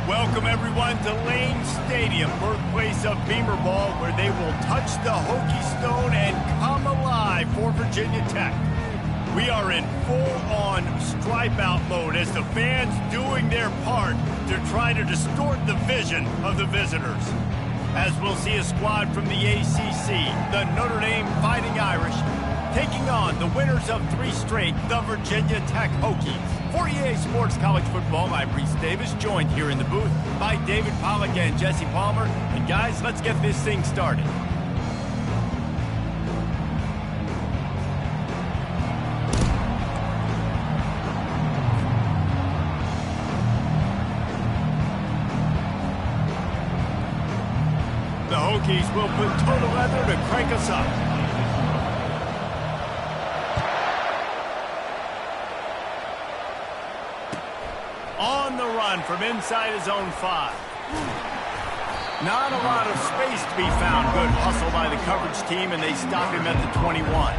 Welcome, everyone, to Lane Stadium, birthplace of Beamer Ball, where they will touch the Hokie Stone and come alive for Virginia Tech. We are in full-on stripe-out mode as the fans doing their part to try to distort the vision of the visitors. As we'll see a squad from the ACC, the Notre Dame Fighting Irish, taking on the winners of 3 straight, the Virginia Tech Hokies. For EA Sports College Football, I'm Reese Davis, joined here in the booth by David Pollack and Jesse Palmer. And guys, let's get this thing started. The Hokies will put total leather to crank us up. On the run from inside his own 5. Not a lot of space to be found. Good hustle by the coverage team, and they stop him at the 21.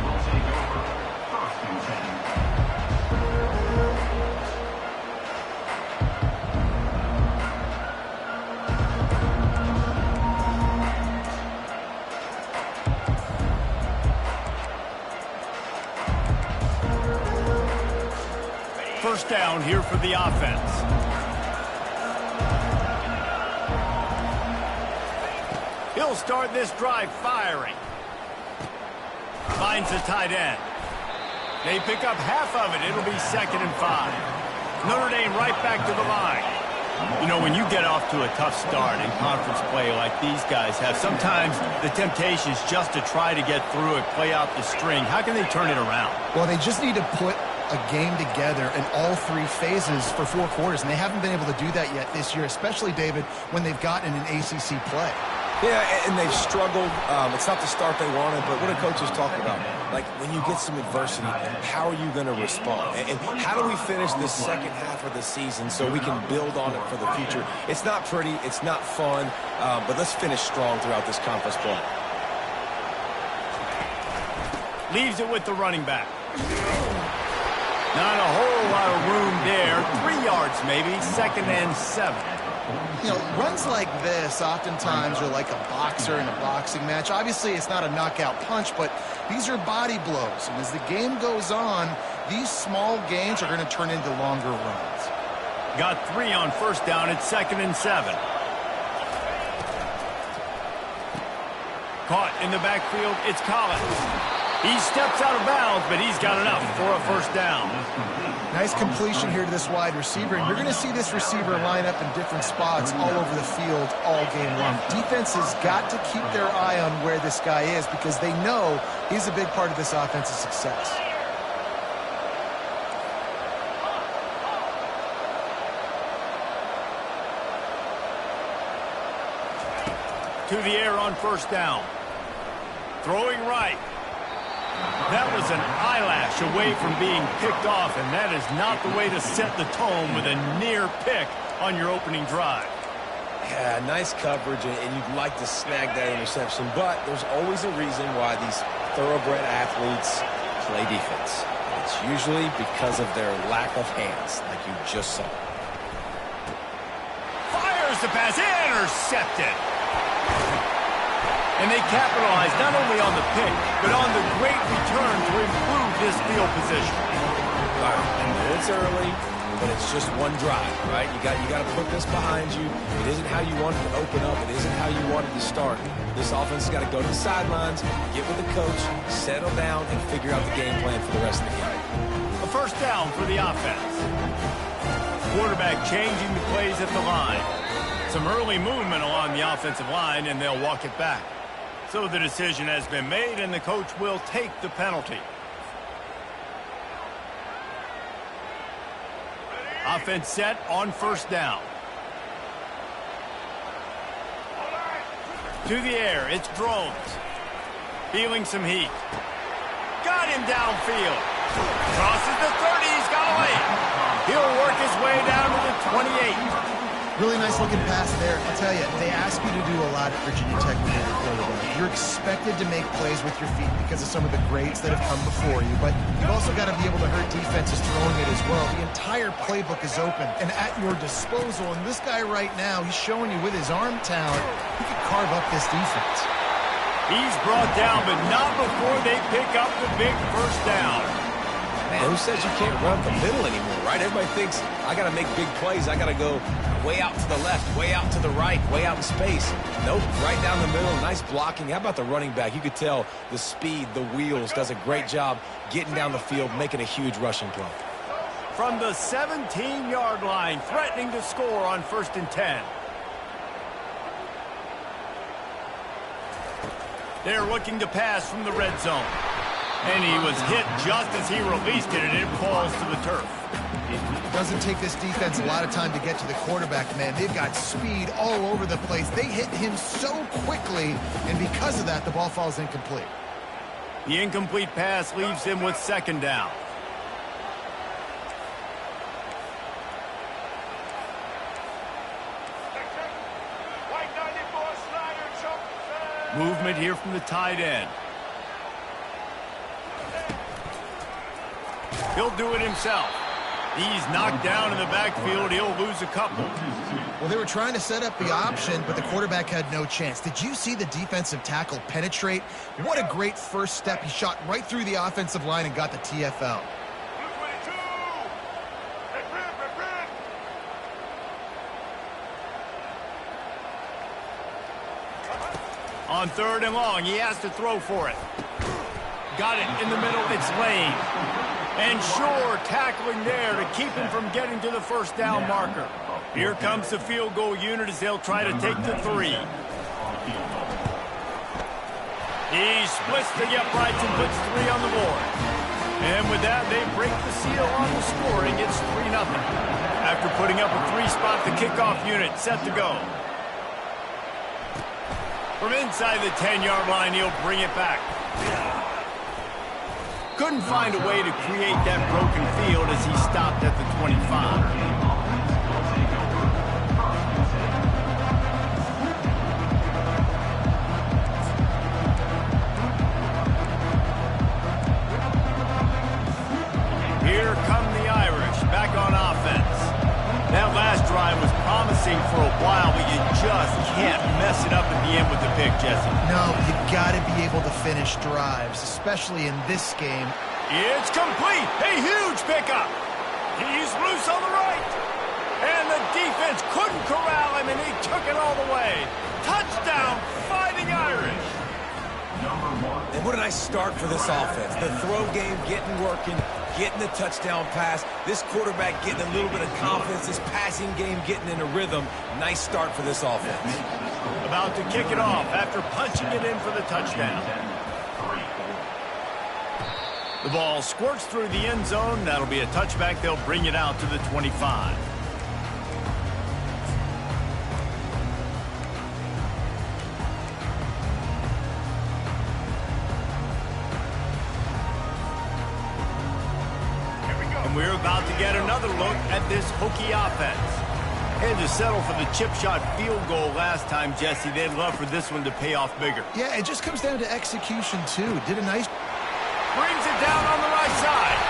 First down here for the offense. He'll start this drive firing. Finds the tight end. They pick up half of it. It'll be 2nd and 5. Notre Dame right back to the line. You know, when you get off to a tough start in conference play like these guys have, sometimes the temptation is just to try to get through it, play out the string. How can they turn it around? Well, they just need to put a game together in all 3 phases for 4 quarters, and they haven't been able to do that yet this year, especially, David, when they've gotten an ACC play. Yeah, and they've struggled. It's not the start they wanted, but what do coaches talk about? Like, when you get some adversity, how are you going to respond? And how do we finish this second half of the season so we can build on it for the future? It's not pretty, it's not fun, but let's finish strong throughout this conference play. Leaves it with the running back. Not a whole lot of room there. 3 yards maybe, 2nd and 7. You know, runs like this oftentimes are like a boxer in a boxing match. Obviously, it's not a knockout punch, but these are body blows. And as the game goes on, these small gains are going to turn into longer runs. Got 3 on first down. It's 2nd and 7. Caught in the backfield. It's Collins. He steps out of bounds, but he's got enough for a first down. Nice completion here to this wide receiver, and you're going to see this receiver line up in different spots all over the field all game long. Defense has got to keep their eye on where this guy is because they know he's a big part of this offense's success. To the air on first down. Throwing right. That was an eyelash away from being picked off, and that is not the way to set the tone with a near pick on your opening drive. Yeah, nice coverage, and you'd like to snag that interception, but there's always a reason why these thoroughbred athletes play defense. It's usually because of their lack of hands, like you just saw. Fires the pass, intercepted. And they capitalize not only on the pick, but on the great return to improve this field position. All right, I know it's early, but it's just one drive, right? You got to put this behind you. It isn't how you wanted to open up. It isn't how you wanted to start. This offense has got to go to the sidelines, get with the coach, settle down, and figure out the game plan for the rest of the game. A first down for the offense. Quarterback changing the plays at the line. Some early movement along the offensive line, and they'll walk it back. So the decision has been made, and the coach will take the penalty. Offense set on first down. To the air, it's Drones. Feeling some heat. Got him downfield. Crosses the 30, he's got away. He'll work his way down to the 28. Really nice looking pass there. I'll tell you, they ask you to do a lot at Virginia Tech when you're the quarterback. You're expected to make plays with your feet because of some of the greats that have come before you, but you've also got to be able to hurt defenses throwing it as well. The entire playbook is open and at your disposal, and this guy right now, he's showing you with his arm talent, he can carve up this defense. He's brought down, but not before they pick up the big first down. Man, who says you can't run the middle anymore, right? Everybody thinks, I got to make big plays. I got to go way out to the left, way out to the right, way out in space. Nope, right down the middle, nice blocking. How about the running back? You could tell the speed, the wheels, does a great job getting down the field, making a huge rushing play. From the 17-yard line, threatening to score on 1st and 10. They're looking to pass from the red zone. And he was hit just as he released it, and it falls to the turf. It doesn't take this defense a lot of time to get to the quarterback, man. They've got speed all over the place. They hit him so quickly, and because of that, the ball falls incomplete. The incomplete pass leaves him with 2nd down. Movement here from the tight end. He'll do it himself. He's knocked down in the backfield. He'll lose a couple. Well, they were trying to set up the option, but the quarterback had no chance. Did you see the defensive tackle penetrate? What a great first step. He shot right through the offensive line and got the TFL. On 3rd and long, he has to throw for it. Got it in the middle. It's Lane. And Shore tackling there to keep him from getting to the 1st down marker. Here comes the field goal unit as they'll try to take the 3. He splits the uprights and puts 3 on the board. And with that, they break the seal on the scoring. It's 3-0. After putting up a 3-spot, the kickoff unit set to go. From inside the 10-yard line, he'll bring it back. Couldn't find a way to create that broken field as he stopped at the 25. Here come the Irish, back on offense. That last drive was promising for a while, but you just can't mess it up at the end with the pick, Jesse. No, you got to be able to finish drives, especially in this game. It's complete. A huge pickup. He's loose on the right. And the defense couldn't corral him, and he took it all the way. Touchdown, Fighting Irish. And what a nice start for this offense. The throw game getting working, getting the touchdown pass. This quarterback getting a little bit of confidence. This passing game getting in a rhythm. Nice start for this offense. About to kick it off after punching it in for the touchdown. The ball squirts through the end zone. That'll be a touchback. They'll bring it out to the 25. We're about to get another look at this Hokie offense. Had to settle for the chip shot field goal last time, Jesse. They'd love for this one to pay off bigger. Yeah, it just comes down to execution, too. Did a nice... Brings it down on the right side.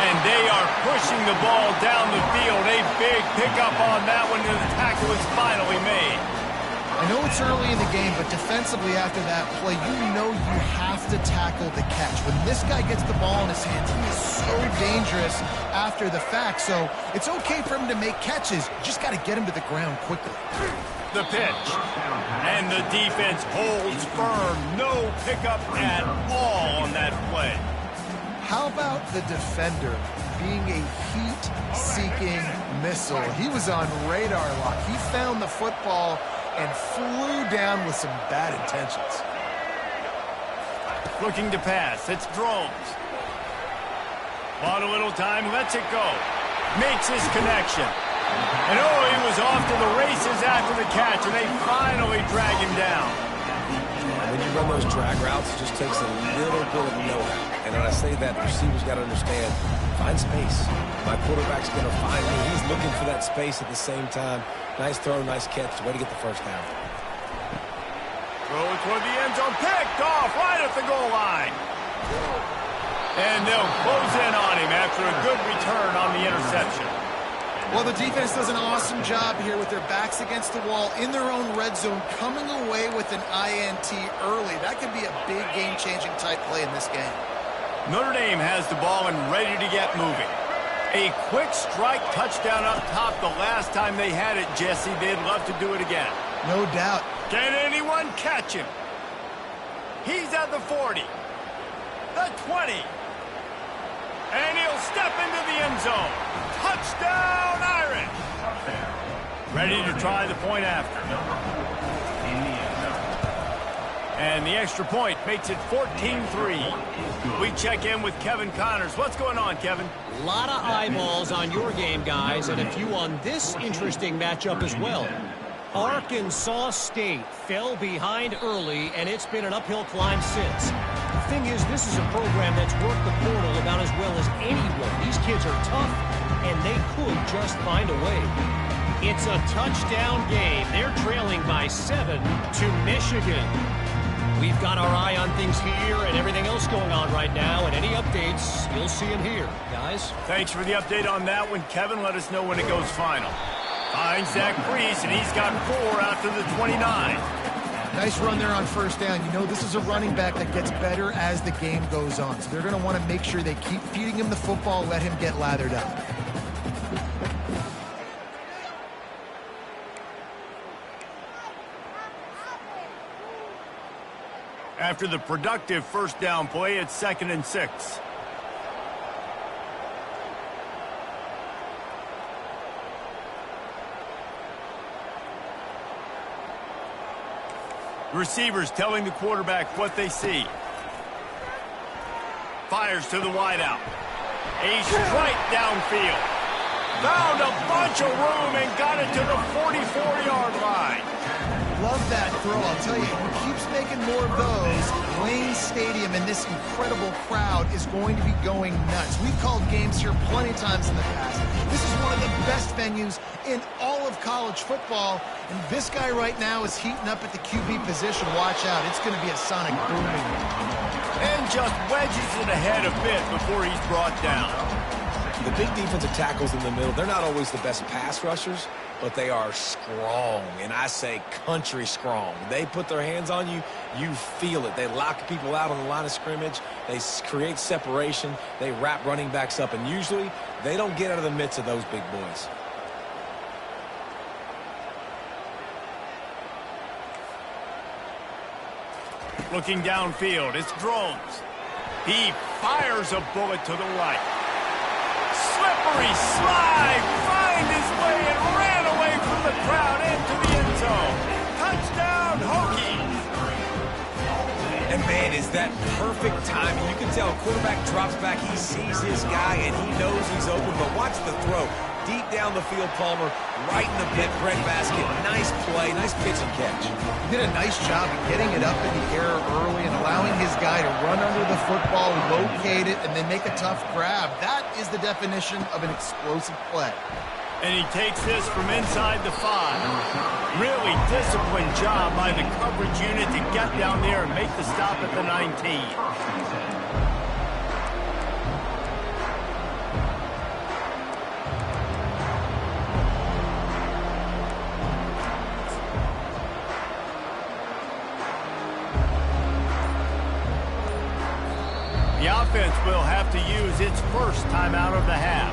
And they are pushing the ball down the field. A big pickup on that one, and the tackle is finally made. I know it's early in the game, but defensively after that play, you know you have to tackle the catch. When this guy gets the ball in his hands, he is so dangerous after the fact. So it's okay for him to make catches. You just got to get him to the ground quickly. The pitch. And the defense holds firm. No pickup at all on that play. How about the defender being a heat-seeking missile? He was on radar lock. He found the football and flew down with some bad intentions. Looking to pass. It's Drones. Bought a little time, lets it go. Makes his connection. And oh, he was off to the races after the catch, and they finally drag him down. when you run those drag routes, it just takes a little bit of know-how. And when I say that, the receivers got to understand, find space. My quarterback's going to find me. He's looking for that space at the same time. Nice throw, nice catch. Way to get the first down. Throw toward the end zone. Picked off right at the goal line. And they'll close in on him after a good return on the interception. Well, the defense does an awesome job here with their backs against the wall in their own red zone, coming away with an INT early. That could be a big game-changing type play in this game. Notre Dame has the ball and ready to get moving. A quick strike touchdown up top the last time they had it, Jesse. They'd love to do it again. No doubt. Can anyone catch him? He's at the 40, the 20, and he'll step into the end zone. Touchdown, Irish! Ready to try the point after. And the extra point makes it 14-3. We check in with Kevin Connors. What's going on, Kevin? A lot of eyeballs on your game, guys, and a few on this interesting matchup as well. Arkansas State fell behind early, and it's been an uphill climb since. The thing is, this is a program that's worked the portal about as well as anyone. These kids are tough, and they could just find a way. It's a touchdown game. They're trailing by 7 to Michigan. We've got our eye on things here and everything else going on right now, and any updates, you'll see them here, guys. Thanks for the update on that one, Kevin. Let us know when it goes final. Finds Zach Priest, and he's got 4 out to the 29. Nice run there on first down. You know, this is a running back that gets better as the game goes on. So they're going to want to make sure they keep feeding him the football, let him get lathered up. After the productive first down play, it's 2nd and 6. Receivers telling the quarterback what they see. Fires to the wideout. A strike downfield. Found a bunch of room and got it to the 44-yard line. Love that throw. I'll tell you, he keeps making more of those. Wayne Stadium and this incredible crowd is going to be going nuts. We've called games here plenty of times in the past. This is one of the best venues in all of college football. And this guy right now is heating up at the QB position. Watch out. It's going to be a sonic booming. And just wedges it ahead a bit before he's brought down. The big defensive tackles in the middle, they're not always the best pass rushers, but they are strong, and I say country strong. They put their hands on you, you feel it. They lock people out on the line of scrimmage. They create separation. They wrap running backs up, and usually they don't get out of the midst of those big boys. Looking downfield, it's Drones. He fires a bullet to the right. Slippery slide, find his way and ran away from the crowd into the end zone. Touchdown, Hokies. And man, is that perfect timing. You can tell a quarterback drops back, he sees his guy, and he knows he's open, but watch the throw. Deep down the field, Palmer, right in the breadbasket. Nice play, nice pitch and catch. He did a nice job of getting it up in the air early and allowing his guy to run under the football, locate it, and then make a tough grab. That is the definition of an explosive play. And he takes this from inside the 5. Really disciplined job by the coverage unit to get down there and make the stop at the 19. The offense will have to use its first timeout of the half.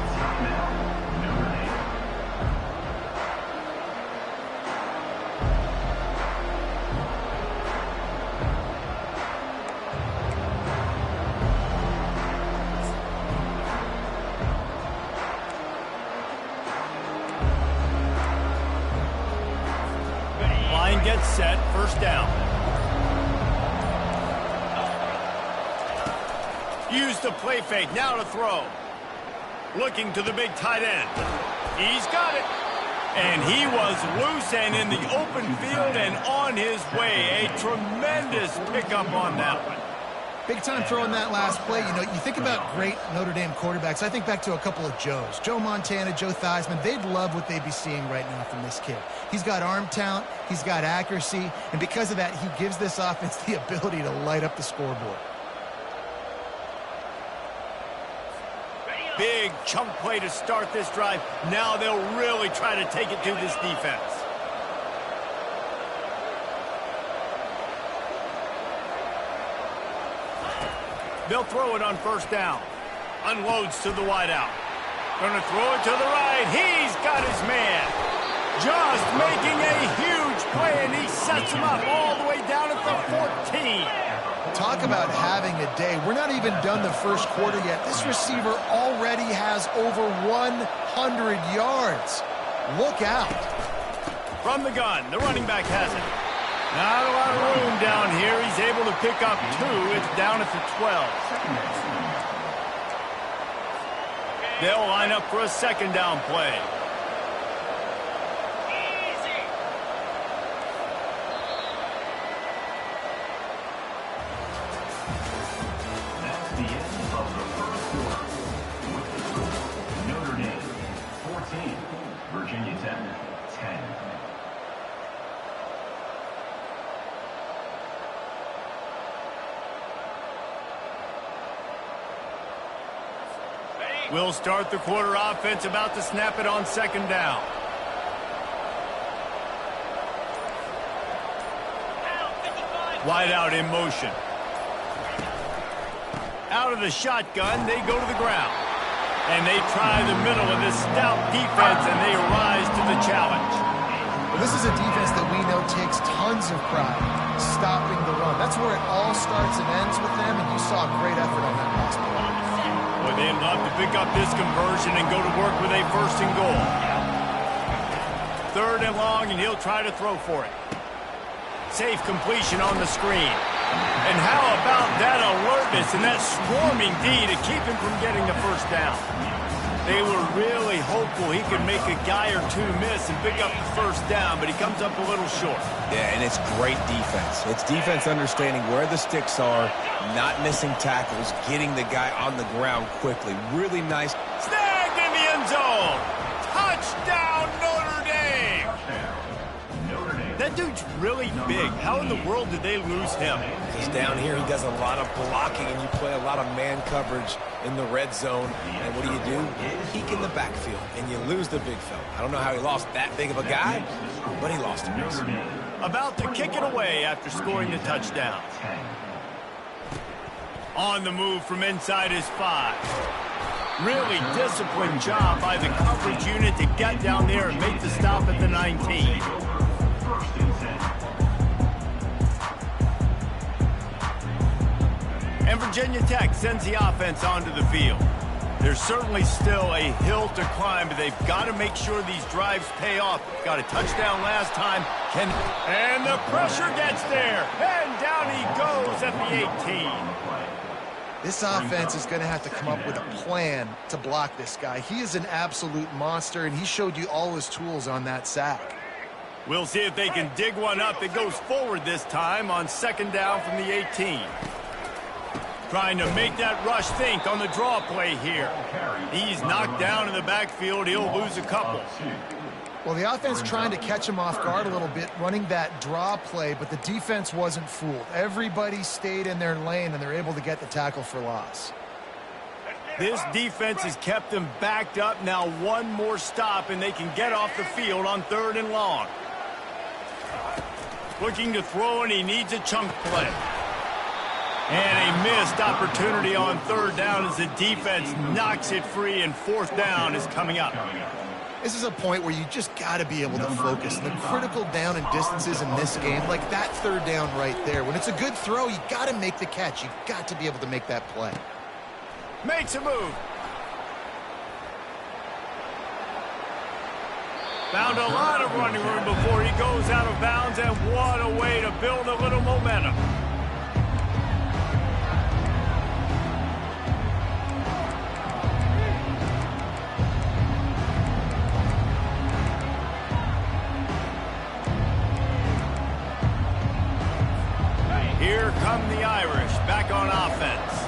Line gets set, first down. Use the play fake, now to throw. Looking to the big tight end. He's got it. And he was loose and in the open field and on his way. A tremendous pickup on that one. Big time throwing that last play. You know, you think about great Notre Dame quarterbacks. I think back to a couple of Joes. Joe Montana, Joe Theismann. They'd love what they'd be seeing right now from this kid. He's got arm talent. He's got accuracy. And because of that, he gives this offense the ability to light up the scoreboard. Big chunk play to start this drive. Now they'll really try to take it to this defense. They'll throw it on first down. Unloads to the wideout. Going to throw it to the right. He's got his man. Just making a huge play, and he sets him up all the way down at the 14. Talk about having a day. We're not even done the first quarter yet. This receiver already has over 100 yards. Look out. From the gun, the running back has it. Not a lot of room down here. He's able to pick up 2. It's down at the 12. They'll line up for a second down play. That's the end of the first quarter. With the score, Notre Dame 14, Virginia Tech 10. We'll start the quarter offense, about to snap it on second down. Wide out in motion. Out of the shotgun, they go to the ground. And they try the middle of this stout defense, and they rise to the challenge. Well, this is a defense that we know takes tons of pride stopping the run. That's where it all starts and ends with them, and you saw a great effort on that pass play. Well, they'd love to pick up this conversion and go to work with a first and goal. Third and long, and he'll try to throw for it. Safe completion on the screen. And how about that alertness and that swarming D to keep him from getting the first down? They were really hopeful he could make a guy or two miss and pick up the first down, but he comes up a little short. Yeah, and it's great defense. It's defense understanding where the sticks are, not missing tackles, getting the guy on the ground quickly. Really nice. Snagged in the end zone. Touchdown, Notre Dame. That dude's really big. How in the world did they lose him? Because down here he does a lot of blocking, and you play a lot of man coverage in the red zone. And what do? Peek in the backfield, and you lose the big fella. I don't know how he lost that big of a guy, but he lost him. About to kick it away after scoring the touchdown. On the move from inside his 5. Really disciplined job by the coverage unit to get down there and make the stop at the 19. And Virginia Tech sends the offense onto the field. There's certainly still a hill to climb, but they've got to make sure these drives pay off. Got a touchdown last time. And the pressure gets there. And down he goes at the 18. This offense is going to have to come up with a plan to block this guy. He is an absolute monster, and he showed you all his tools on that sack. We'll see if they can dig one up. It goes forward this time on second down from the 18. Trying to make that rush think on the draw play here. He's knocked down in the backfield. He'll lose a couple. Well, the offense trying to catch him off guard a little bit, running that draw play, but the defense wasn't fooled. Everybody stayed in their lane, and they're able to get the tackle for loss. This defense has kept them backed up. Now one more stop, and they can get off the field on third and long. Looking to throw, and he needs a chunk play. And a missed opportunity on third down as the defense knocks it free, and fourth down is coming up. This is a point where you just got to be able to focus. The critical down and distances in this game, like that third down right there. When it's a good throw, you got to make the catch. You got to be able to make that play. Makes a move. Found a lot of running room before he goes out of bounds, and what a way to build a little momentum. here come the Irish back on offense.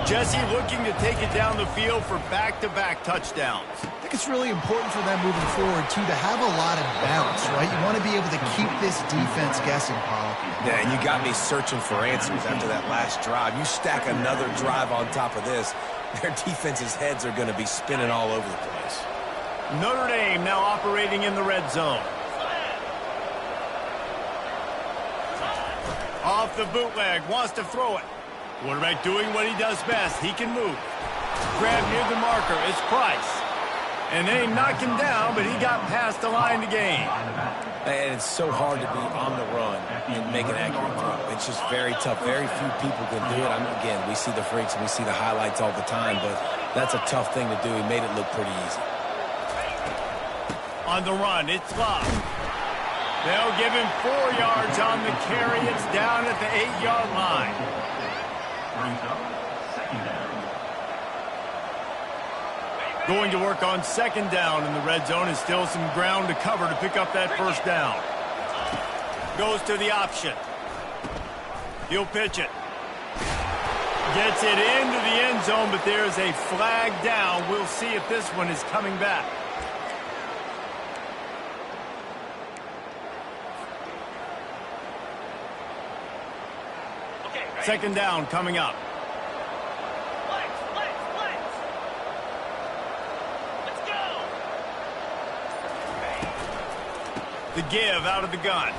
Jesse looking to take it down the field for back-to-back touchdowns. I think it's really important for them moving forward, too, to have a lot of bounce, right? You want to be able to keep this defense guessing, Paul. Yeah, and you got me searching for answers after that last drive. You stack another drive on top of this, their defense's heads are going to be spinning all over the place. Notre Dame now operating in the red zone. Off the bootleg, wants to throw it. Quarterback doing what he does best. He can move. Grab near the marker. It's Price. And they knock him down, but he got past the line to gain. And it's so hard to be on the run and make an accurate throw. It's just very tough. Very few people can do it. Again, we see the freaks and we see the highlights all the time, but that's a tough thing to do. He made it look pretty easy. On the run, it's Love. They'll give him 4 yards on the carry. It's down at the 8-yard line. Going to work on second down in the red zone, and still some ground to cover to pick up that first down. Goes to the option. He'll pitch it. Gets it into the end zone, but there's a flag down. We'll see if this one is coming back. Second down coming up. Let's go. The give out of the gun.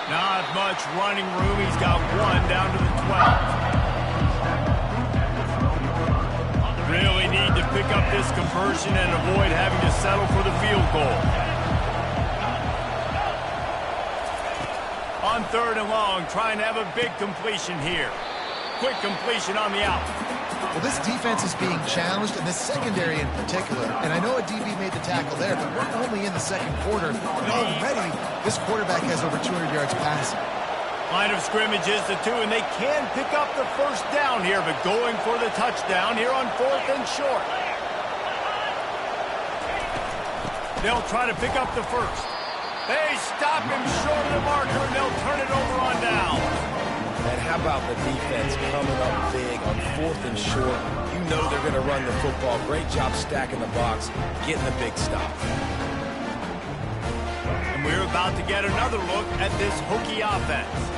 Not much running room. He's got one down to the 12. Really need to pick up this conversion and avoid having to settle for the field goal. On third and long, trying to have a big completion here. Quick completion on the out. Well, this defense is being challenged, and this secondary in particular. And I know a DB made the tackle there, but we're only in the second quarter. And already, this quarterback has over 200 yards passing. Line of scrimmage is the 2, and they can pick up the first down here, but going for the touchdown here on fourth and short. They'll try to pick up the first. They stop him short of the marker, and they'll turn it over on down. And how about the defense coming up big on fourth and short? You know they're going to run the football. Great job stacking the box, getting the big stop. And we're about to get another look at this Hokie offense.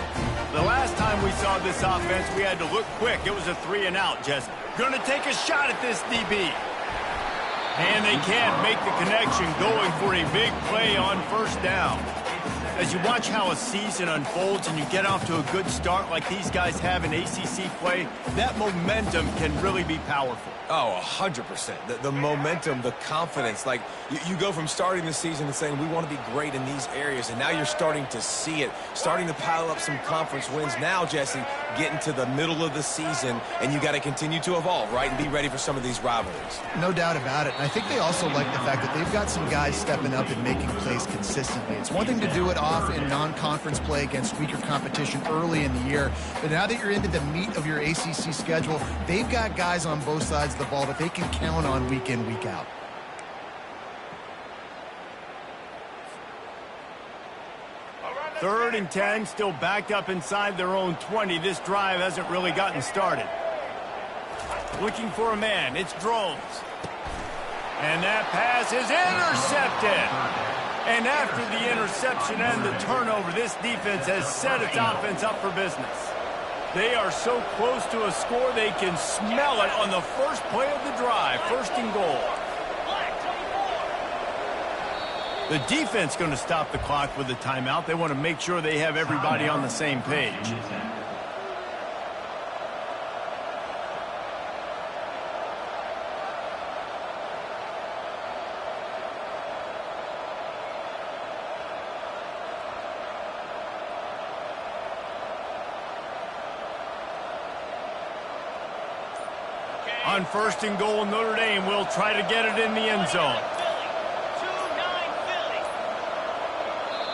The last time we saw this offense, we had to look quick. It was a 3-and-out, Jess. Going to take a shot at this DB. And they can't make the connection, going for a big play on first down. As you watch how a season unfolds and you get off to a good start like these guys have in ACC play, that momentum can really be powerful. Oh, 100%. The momentum, the confidence. Like, you go from starting the season and saying, we want to be great in these areas, and now you're starting to see it, starting to pile up some conference wins. Now, Jesse, getting to the middle of the season, and you got to continue to evolve, right, and be ready for some of these rivalries. No doubt about it. And I think they also like the fact that they've got some guys stepping up and making plays consistently. It's one thing to do it off in non-conference play against weaker competition early in the year, but now that you're into the meat of your ACC schedule, they've got guys on both sides of the ball that they can count on week in, week out. Third and 10, still backed up inside their own 20. This drive hasn't really gotten started. Looking for a man, it's Drones. And that pass is intercepted. And after the interception and the turnover, this defense has set its offense up for business. They are so close to a score, they can smell it on the first play of the drive. First and goal. The defense going to stop the clock with a timeout. They want to make sure they have everybody on the same page. On first and goal, Notre Dame will try to get it in the end zone.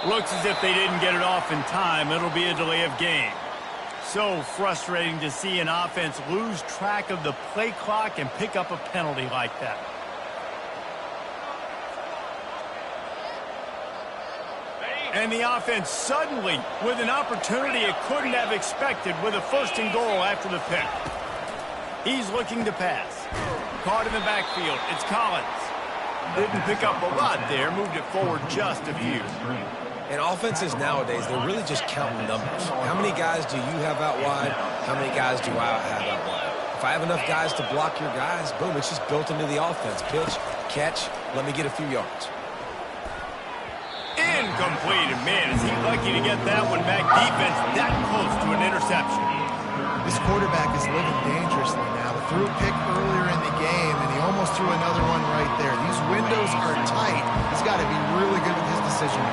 Looks as if they didn't get it off in time. It'll be a delay of game. So frustrating to see an offense lose track of the play clock and pick up a penalty like that. And the offense suddenly with an opportunity it couldn't have expected with a 1st and goal after the pick. He's looking to pass. Caught in the backfield. It's Collins. Didn't pick up a lot there. Moved it forward just a few. And offenses nowadays, they're really just counting numbers. How many guys do you have out wide? How many guys do I have out wide? If I have enough guys to block your guys, boom, it's just built into the offense. Pitch, catch, let me get a few yards. Incomplete. And man, is he lucky to get that one back. Defense that close to an interception. This quarterback is living dangerously now. Threw a pick earlier in the game, and he almost threw another one right there. These windows are tight. He's got to be really good with his decision.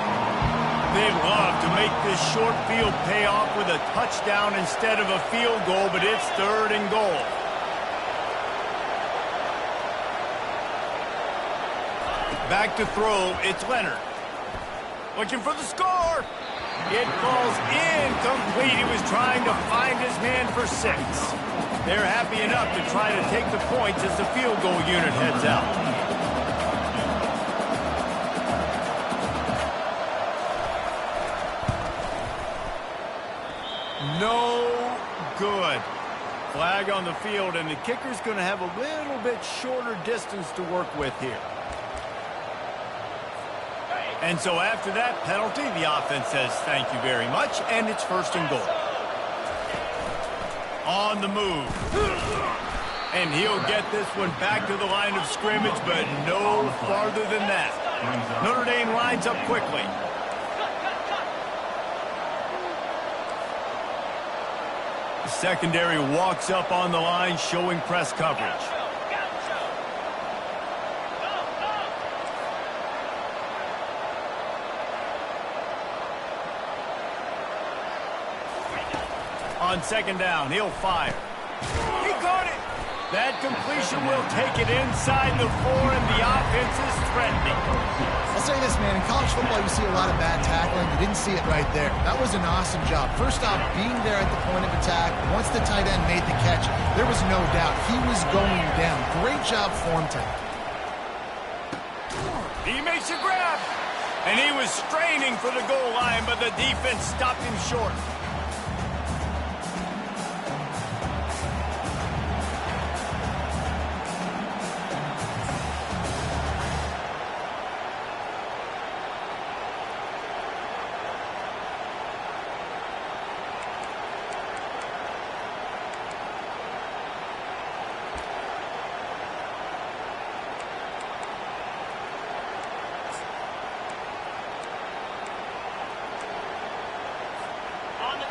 They'd love to make this short field pay off with a touchdown instead of a field goal, but it's 3rd and goal. Back to throw, it's Leonard. Looking for the score. It falls incomplete. He was trying to find his man for 6. They're happy enough to try to take the points as the field goal unit heads out. No good. Flag on the field, and the kicker's going to have a little bit shorter distance to work with here. And so after that penalty, the offense says thank you very much, and it's 1st and goal. On the move. And he'll get this one back to the line of scrimmage, but no farther than that. Notre Dame lines up quickly. The secondary walks up on the line, showing press coverage. On 2nd down, he'll fire. He caught it. That completion will take it inside the 4, and the offense is threatening. I'll say this, man. In college football, you see a lot of bad tackling. You didn't see it right there. That was an awesome job. First off, being there at the point of attack. Once the tight end made the catch, there was no doubt he was going down. Great job form time. He makes a grab, and he was straining for the goal line, but the defense stopped him short.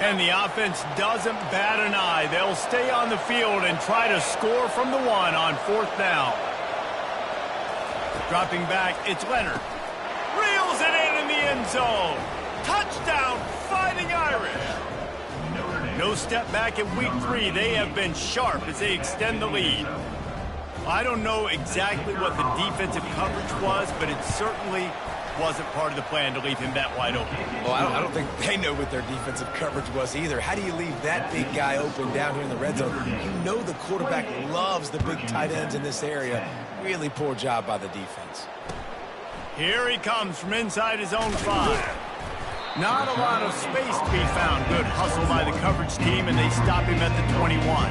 And the offense doesn't bat an eye. They'll stay on the field and try to score from the 1 on 4th down. Dropping back, it's Leonard. Reels it in the end zone. Touchdown, Fighting Irish. No step back in week 3. They have been sharp as they extend the lead. I don't know exactly what the defensive coverage was, but it certainly wasn't part of the plan to leave him that wide open. Well, I don't think they know what their defensive coverage was either. How do you leave that big guy open down here in the red zone? You know the quarterback loves the big tight ends in this area. Really poor job by the defense. Here he comes from inside his own 5. Not a lot of space to be found. Good hustle by the coverage team, and they stop him at the 21.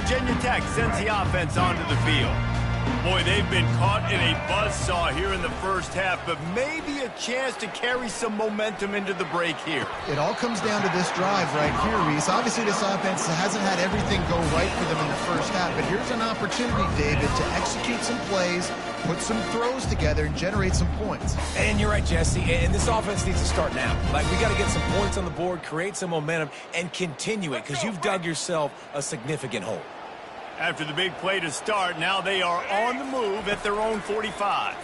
Virginia Tech sends the offense onto the field. Boy, they've been caught in a buzzsaw here in the first half, but maybe a chance to carry some momentum into the break here. It all comes down to this drive right here, Reese. Obviously, this offense hasn't had everything go right for them in the first half, but here's an opportunity, David, to execute some plays, put some throws together, and generate some points. And you're right, Jesse, and this offense needs to start now. Like, we got to get some points on the board, create some momentum, and continue it, because you've dug yourself a significant hole. After the big play to start, now they are on the move at their own 45.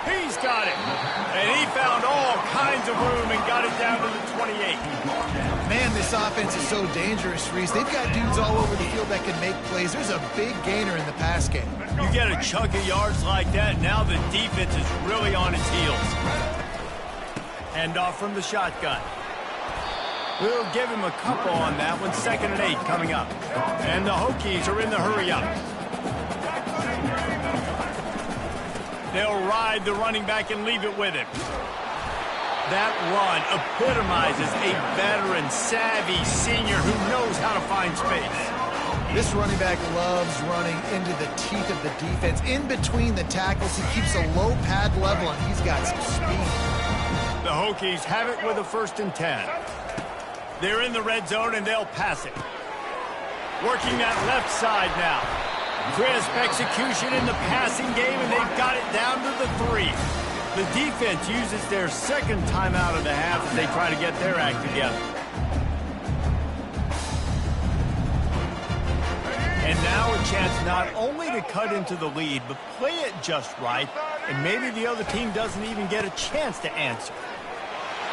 He's got it. And he found all kinds of room and got it down to the 28. Man, this offense is so dangerous, Reese. They've got dudes all over the field that can make plays. There's a big gainer in the pass game. You get a chunk of yards like that, now the defense is really on its heels. Handoff from the shotgun. We'll give him a couple on that one. 2nd and 8 coming up. And the Hokies are in the hurry up. They'll ride the running back and leave it with him. That run epitomizes a veteran, savvy senior who knows how to find space. This running back loves running into the teeth of the defense. In between the tackles, he keeps a low pad level, and he's got some speed. The Hokies have it with a 1st and 10. They're in the red zone, and they'll pass it. Working that left side now. Crisp execution in the passing game, and they've got it down to the 3. The defense uses their 2nd timeout of the half as they try to get their act together. And now a chance not only to cut into the lead, but play it just right, and maybe the other team doesn't even get a chance to answer.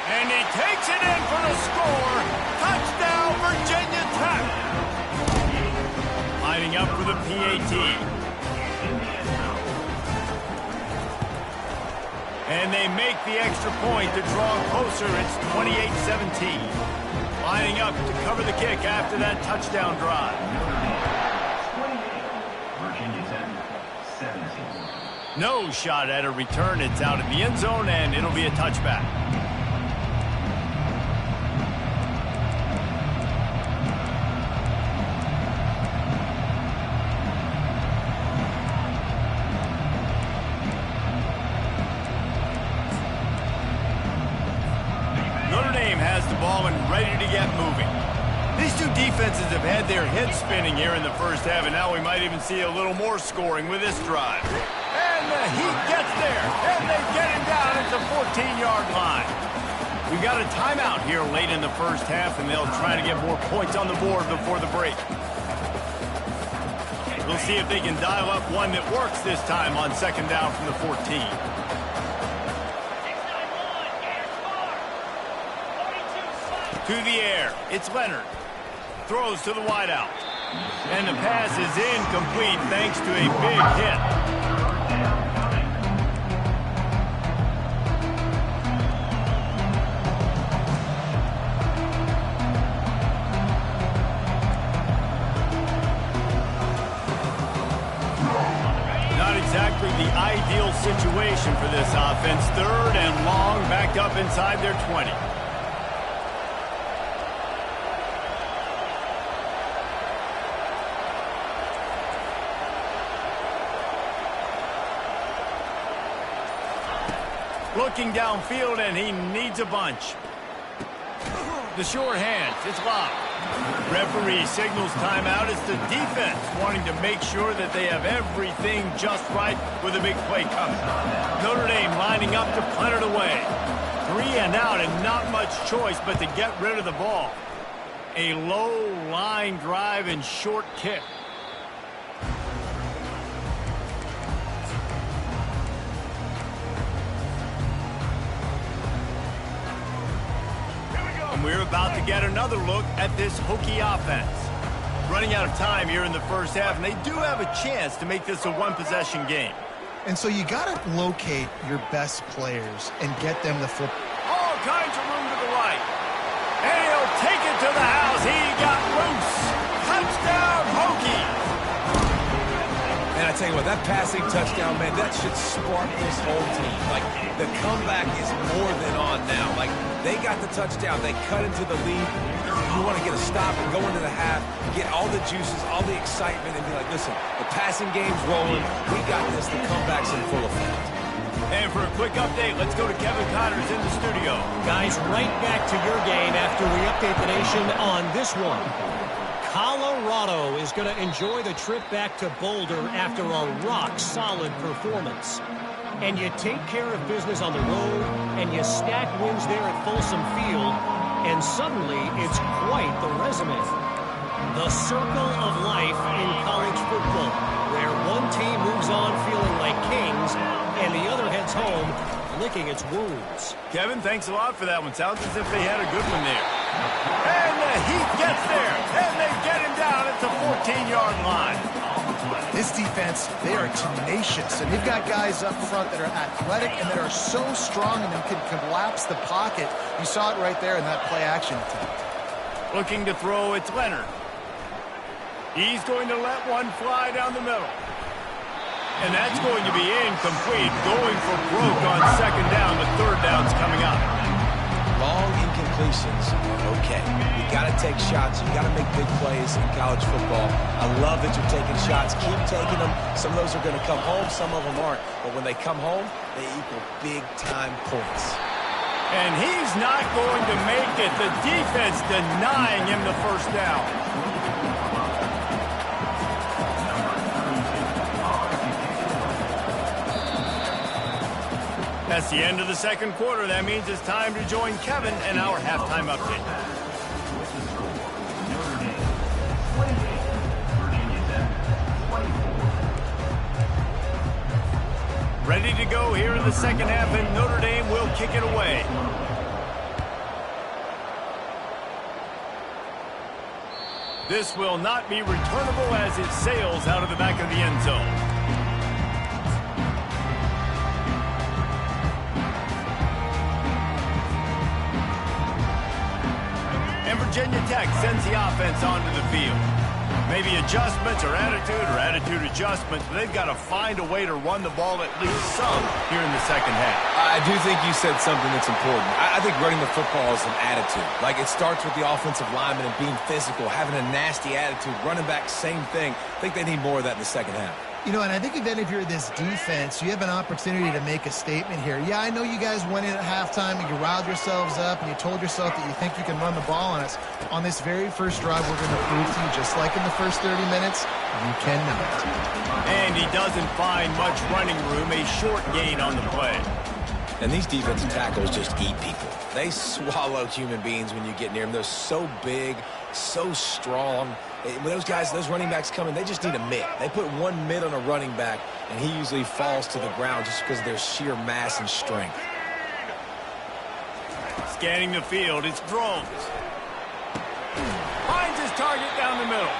And he takes it in for the score. Touchdown, Virginia Tech. Lining up for the PAT. And they make the extra point to draw closer. It's 28-17. Lining up to cover the kick after that touchdown drive. Virginia Tech, 17. No shot at a return. It's out in the end zone, and it'll be a touchback. Ready to get moving. These two defenses have had their heads spinning here in the first half, and now we might even see a little more scoring with this drive. And the Heat gets there, and they get him down at the 14-yard line. We've got a timeout here late in the first half, and they'll try to get more points on the board before the break. We'll see if they can dial up one that works this time on 2nd down from the 14. To the air, it's Leonard. Throws to the wideout. And the pass is incomplete thanks to a big hit. Not exactly the ideal situation for this offense. 3rd and long, back up inside their 20. Looking downfield, and he needs a bunch. The short hands, it's locked. Referee signals timeout. It's the defense wanting to make sure that they have everything just right with a big play coming. Notre Dame lining up to punt it away. 3 and out, and not much choice but to get rid of the ball. A low line drive and short kick. We're about to get another look at this Hokie offense. Running out of time here in the first half, and they do have a chance to make this a one-possession game. And so you got to locate your best players and get them the football. All kinds of room to the right. And he'll take it to the house. He got loose. Touchdown, Hokies. And I tell you what, that passing touchdown, man, that should spark this whole team. Like, the comeback is more than on now. Like, they got the touchdown. They cut into the lead. You want to get a stop and go into the half, get all the juices, all the excitement, and be like, listen, the passing game's rolling. We got this. The comeback's in full effect. And for a quick update, let's go to Kevin Connors in the studio. Guys, right back to your game after we update the nation on this one. Colorado is going to enjoy the trip back to Boulder after a rock-solid performance. And you take care of business on the road, and you stack wins there at Folsom Field, and suddenly it's quite the resume. The circle of life in college football, where one team moves on feeling like kings, and the other heads home licking its wounds. Kevin, thanks a lot for that one. Sounds as if they had a good one there. And the Heat gets there, and they get him down at the 14-yard line. This defense, they are tenacious, and they've got guys up front that are athletic and that are so strong and can collapse the pocket. You saw it right there in that play-action attempt. Looking to throw, it's Leonard. He's going to let one fly down the middle. And that's going to be incomplete. Going for broke on second down. The third down's coming up. Long incompletions are okay. You got to take shots. You got to make big plays in college football. I love that you're taking shots. Keep taking them. Some of those are going to come home. Some of them aren't. But when they come home, they equal big-time points. And he's not going to make it. The defense denying him the first down. That's the end of the second quarter. That means it's time to join Kevin and our halftime update. Ready to go here in the second half, and Notre Dame will kick it away. This will not be returnable as it sails out of the back of the end zone. And Virginia Tech sends the offense onto the field. Maybe adjustments or attitude adjustments, but they've got to find a way to run the ball at least some here in the second half. I do think you said something that's important. I think running the football is an attitude. Like, it starts with the offensive lineman and being physical, having a nasty attitude. Running back, same thing. I think they need more of that in the second half. You know, and I think even if you're this defense, you have an opportunity to make a statement here. Yeah, I know you guys went in at halftime and you riled yourselves up and you told yourself that you think you can run the ball on us. On this very first drive, we're going to prove to you, just like in the first 30 minutes, you cannot. And he doesn't find much running room, a short gain on the play. And these defensive tackles just eat people. They swallow human beings when you get near them. They're so big, so strong. When those guys, those running backs come in, they just need a mitt. They put one mitt on a running back, and he usually falls to the ground just because of their sheer mass and strength. Scanning the field, it's Drones. Finds his target down the middle.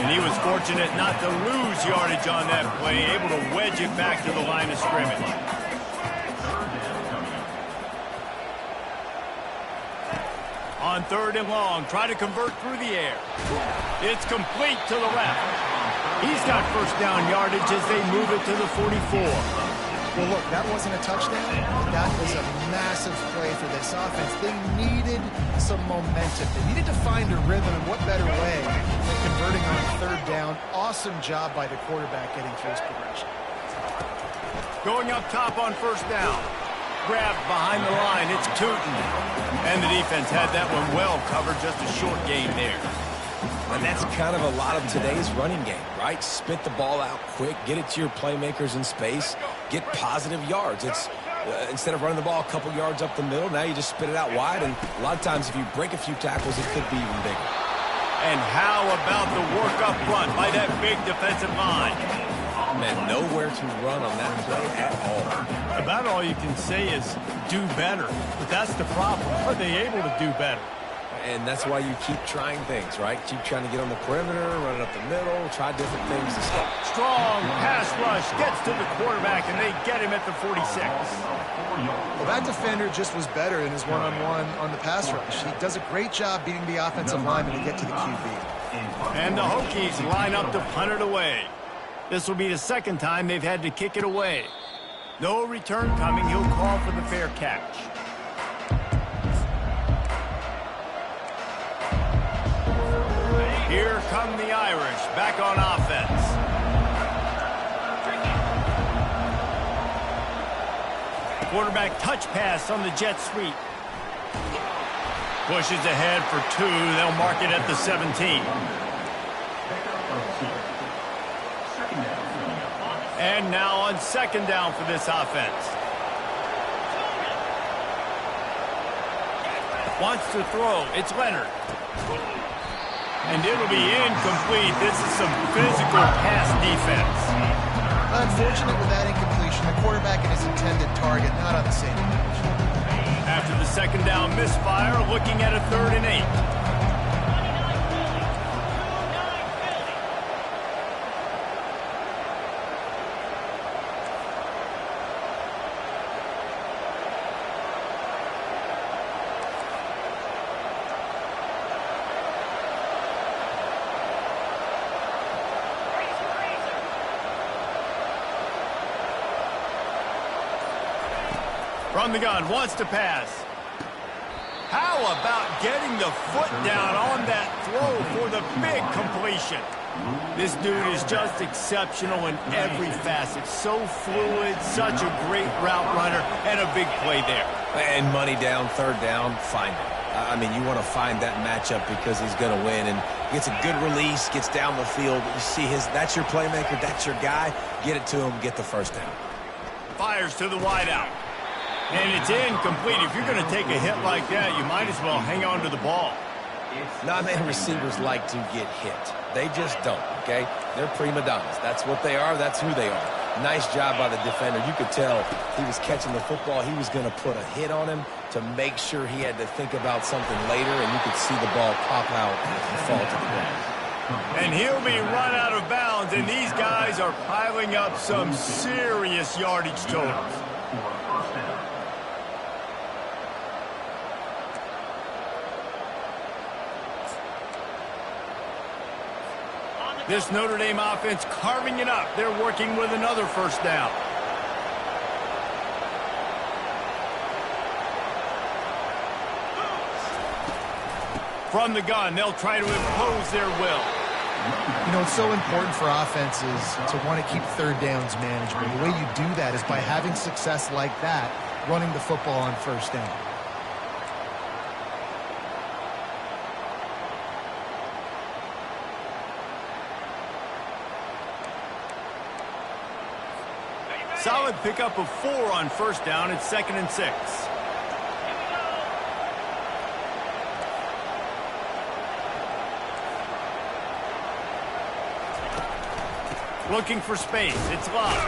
And he was fortunate not to lose yardage on that play, able to wedge it back to the line of scrimmage. On third and long, try to convert through the air. It's complete to the left. He's got first down yardage as they move it to the 44. Well, look, that wasn't a touchdown. That was a massive play for this offense. They needed some momentum. They needed to find a rhythm, and what better way than converting on third down. Awesome job by the quarterback getting through his progression. Going up top on first down. Grabbed behind the line, it's Tootin. And the defense had that one well covered, just a short gain there. And that's kind of a lot of today's running game, right? Spit the ball out quick, get it to your playmakers in space, get positive yards. It's instead of running the ball a couple yards up the middle, now you just spit it out wide, and a lot of times if you break a few tackles, it could be even bigger. And how about the work up front by that big defensive line? Man, nowhere to run on that play at all. About all you can say is do better. But that's the problem. Are they able to do better? And that's why you keep trying things, right? Keep trying to get on the perimeter, run it up the middle, try different things to stop. Strong pass rush gets to the quarterback, and they get him at the 46. Well, that defender just was better in his one-on-one on the pass rush. He does a great job beating the offensive lineman to get to the QB. And the Hokies line up to punt it away. This will be the second time they've had to kick it away. No return coming. He'll call for the fair catch. Here come the Irish back on offense. Quarterback touch pass on the jet sweep. Pushes ahead for two. They'll mark it at the 17. And now on second down for this offense. Wants to throw. It's Leonard. And it'll be incomplete. This is some physical pass defense. Unfortunate with that incompletion. The quarterback and his intended target not on the same page. After the second down misfire, looking at a 3rd and 8. From the gun, wants to pass. How about getting the foot down on that throw for the big completion? This dude is just exceptional in every facet. So fluid, such a great route runner, and a big play there. And money down, third down, find it. I mean, you want to find that matchup because he's going to win. And gets a good release, gets down the field. You see that's your playmaker, that's your guy. Get it to him, get the first down. Fires to the wideout. And it's incomplete. If you're going to take a hit like that, you might as well hang on to the ball. Non-man receivers like to get hit. They just don't, okay? They're prima donnas. That's what they are. That's who they are. Nice job by the defender. You could tell he was catching the football. He was going to put a hit on him to make sure he had to think about something later, and you could see the ball pop out and fall to the ground. And he'll be run out of bounds, and these guys are piling up some serious yardage totals. This Notre Dame offense carving it up. They're working with another first down. From the gun, they'll try to impose their will. You know, it's so important for offenses to want to keep third downs manageable. The way you do that is by having success like that, running the football on first down. Solid pickup of 4 on first down. It's 2nd and 6. Looking for space. It's Love.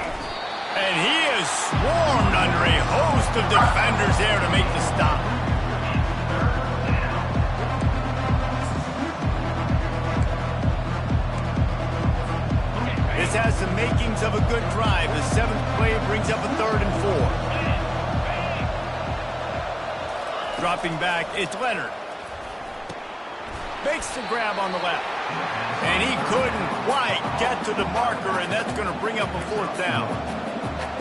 And he is swarmed under a host of defenders there to make the stop. This has the makings of a good drive. The 7th play brings up a 3rd and 4. Dropping back, it's Leonard. Makes the grab on the left. And he couldn't quite get to the marker, and that's going to bring up a 4th down.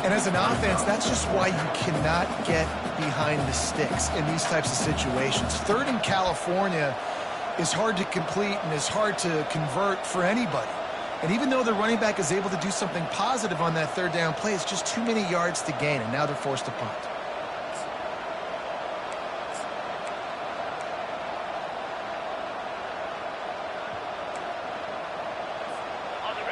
And as an offense, that's just why you cannot get behind the sticks in these types of situations. 3rd in California is hard to complete and is hard to convert for anybody. And even though the running back is able to do something positive on that 3rd down play, it's just too many yards to gain, and now they're forced to punt.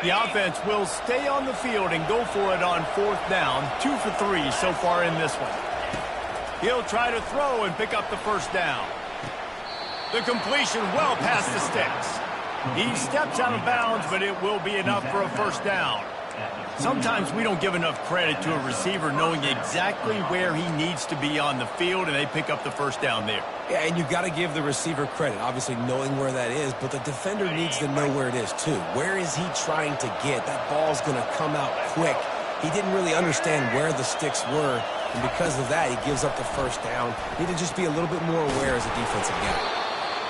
The offense will stay on the field and go for it on 4th down. 2 for 3 so far in this one. He'll try to throw and pick up the first down. The completion well past the sticks. He steps out of bounds, but it will be enough for a first down. Sometimes we don't give enough credit to a receiver knowing exactly where he needs to be on the field, and they pick up the first down there. Yeah, and you've got to give the receiver credit, obviously knowing where that is, but the defender needs to know where it is too. Where is he trying to get? That ball's going to come out quick. He didn't really understand where the sticks were, and because of that, he gives up the first down. Need to just be a little bit more aware as a defensive guy.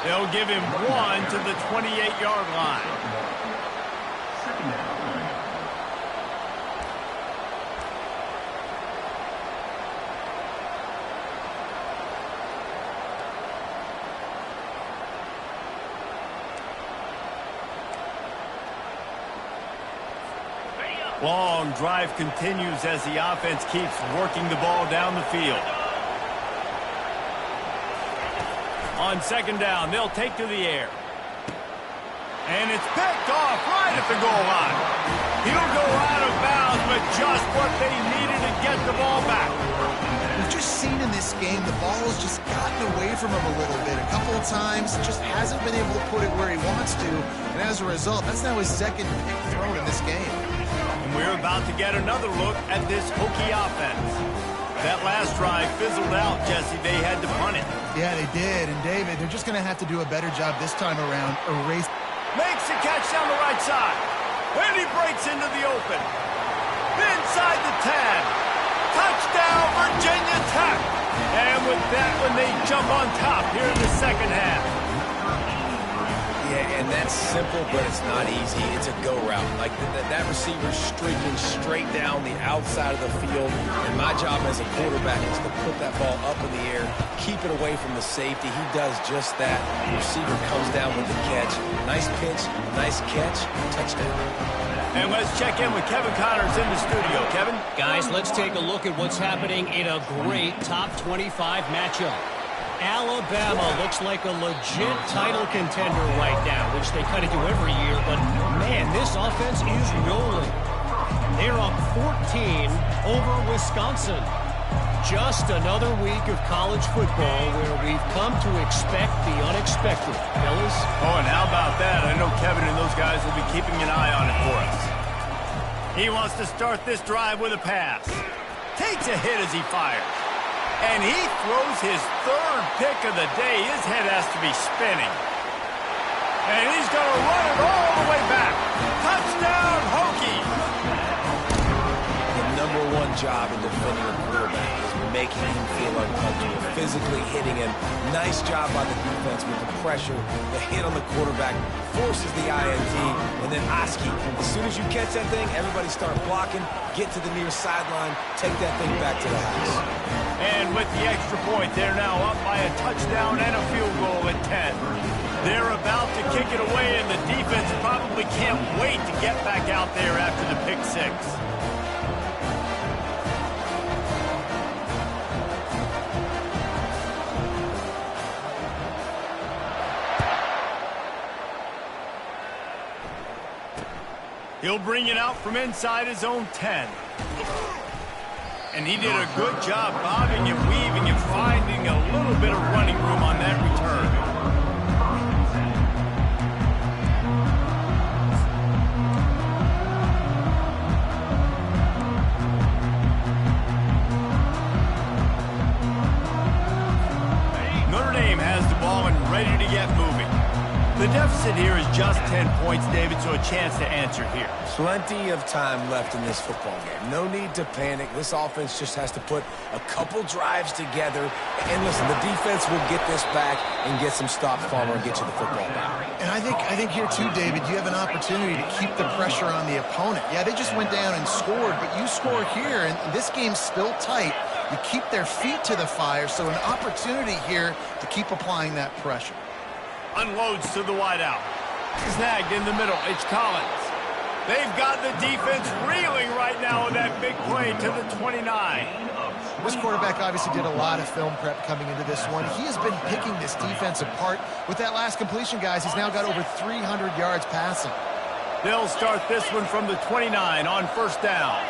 They'll give him 1 to the 28-yard line. Long drive continues as the offense keeps working the ball down the field. On 2nd down, they'll take to the air. And it's picked off right at the goal line. He'll go out of bounds, but just what they needed to get the ball back. We've just seen in this game the ball has just gotten away from him a little bit. A couple of times, just hasn't been able to put it where he wants to. And as a result, that's now his 2nd pick thrown in this game. And we're about to get another look at this Hokie offense. That last drive fizzled out, Jesse. They had to punt it. Yeah, they did. And, David, they're just going to have to do a better job this time around. Makes the catch down the right side. And he breaks into the open. Inside the 10. Touchdown, Virginia Tech. And with that one, they jump on top here in the 2nd half. Yeah, and And that's simple, but it's not easy. It's a go route. Like that receiver's streaking straight down the outside of the field. And my job as a quarterback is to put that ball up in the air, keep it away from the safety. He does just that. The receiver comes down with the catch. Nice pitch, nice catch, touchdown. And let's check in with Kevin Connors in the studio. Kevin? Guys, let's take a look at what's happening in a great top 25 matchup. Alabama looks like a legit title contender right now, which they kind of do every year, but man, this offense is rolling. They're up 14 over Wisconsin. Just another week of college football where we've come to expect the unexpected. Fellas? Oh, and how about that? I know Kevin and those guys will be keeping an eye on it for us. He wants to start this drive with a pass. Takes a hit as he fires. And he throws his third pick of the day. His head has to be spinning. And he's going to run it all the way back. Touchdown, Hokie! The number one job in defending a quarterback is making him feel uncomfortable, physically hitting him. Nice job by the defense with the pressure. The hit on the quarterback forces the INT. And then Oski, as soon as you catch that thing, everybody start blocking, get to the near sideline, take that thing back to the house. And with the extra point, they're now up by a touchdown and a field goal at 10. They're about to kick it away, and the defense probably can't wait to get back out there after the pick six. He'll bring it out from inside his own 10. And he did a good job bobbing and weaving and finding a little bit of running room on that return. Notre Dame has the ball and ready to get moving. The deficit here is just 10 points, David, so a chance to answer here. Plenty of time left in this football game. No need to panic. This offense just has to put a couple drives together. And listen, the defense will get this back and get some stops, Palmer, and get you the football back. And I think here too, David, you have an opportunity to keep the pressure on the opponent. Yeah, they just went down and scored, but you score here, and this game's still tight. You keep their feet to the fire, so an opportunity here to keep applying that pressure. Unloads to the wideout. Snagged in the middle. It's Collins. They've got the defense reeling right now with that big play to the 29. This quarterback obviously did a lot of film prep coming into this one. He has been picking this defense apart. With that last completion, guys, he's now got over 300 yards passing. They'll start this one from the 29 on first down.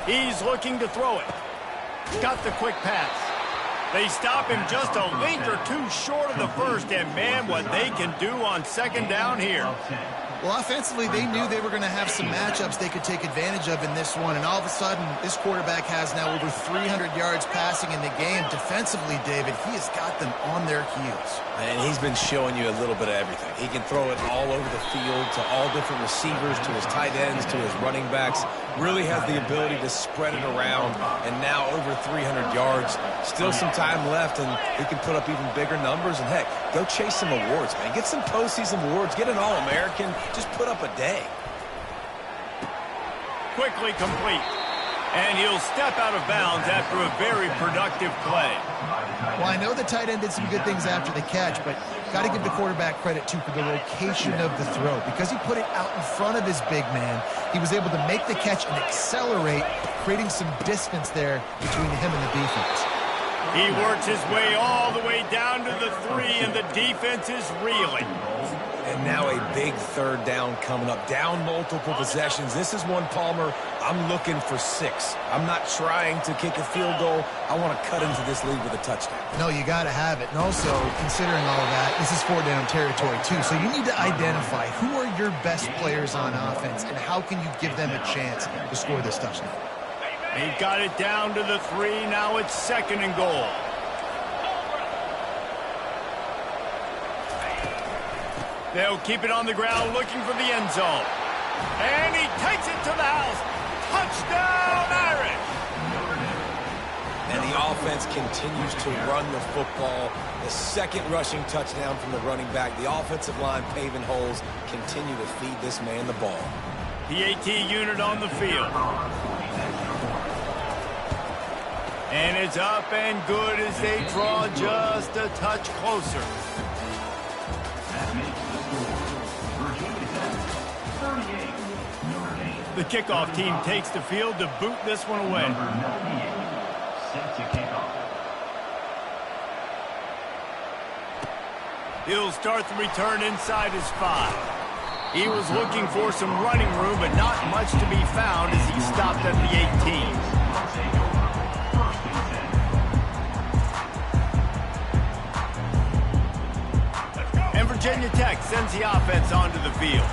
He's looking to throw it. Got the quick pass. They stop him just a link or two short of the first, and man, what they can do on second down here. Well, offensively, they knew they were going to have some matchups they could take advantage of in this one, and all of a sudden, this quarterback has now over 300 yards passing in the game. Defensively, David, he has got them on their heels. And he's been showing you a little bit of everything. He can throw it all over the field to all different receivers, to his tight ends, to his running backs. Really has the ability to spread it around, and now over 300 yards. Still some time left, and he can put up even bigger numbers. And, heck, go chase some awards, man. Get some postseason awards. Get an All-American. Just put up a day. Quickly complete. And he'll step out of bounds after a very productive play. Well, I know the tight end did some good things after the catch, but got to give the quarterback credit, too, for the location of the throw. Because he put it out in front of his big man, he was able to make the catch and accelerate, creating some distance there between him and the defense. He works his way all the way down to the 3, and the defense is reeling. And now a big third down coming up. Down multiple possessions. This is one, Palmer, I'm looking for 6. I'm not trying to kick a field goal. I want to cut into this lead with a touchdown. No, you got to have it. And also, considering all of that, this is 4-down territory, too. So you need to identify who are your best players on offense and how can you give them a chance to score this touchdown. They've got it down to the 3. Now it's 2nd and goal. They'll keep it on the ground looking for the end zone. And he takes it to the house. Touchdown, Irish! And the offense continues to run the football. The second rushing touchdown from the running back. The offensive line paving holes. Continue to feed this man the ball. The AT unit on the field. And it's up and good as they draw just a touch closer. That makes the score. Virginia Tech, 38. Notre Dame. The kickoff team takes the field to boot this one away. Number 98, set to kick off. He'll start the return inside his 5. He was looking for some running room, but not much to be found as he stopped at the 18. And Virginia Tech sends the offense onto the field.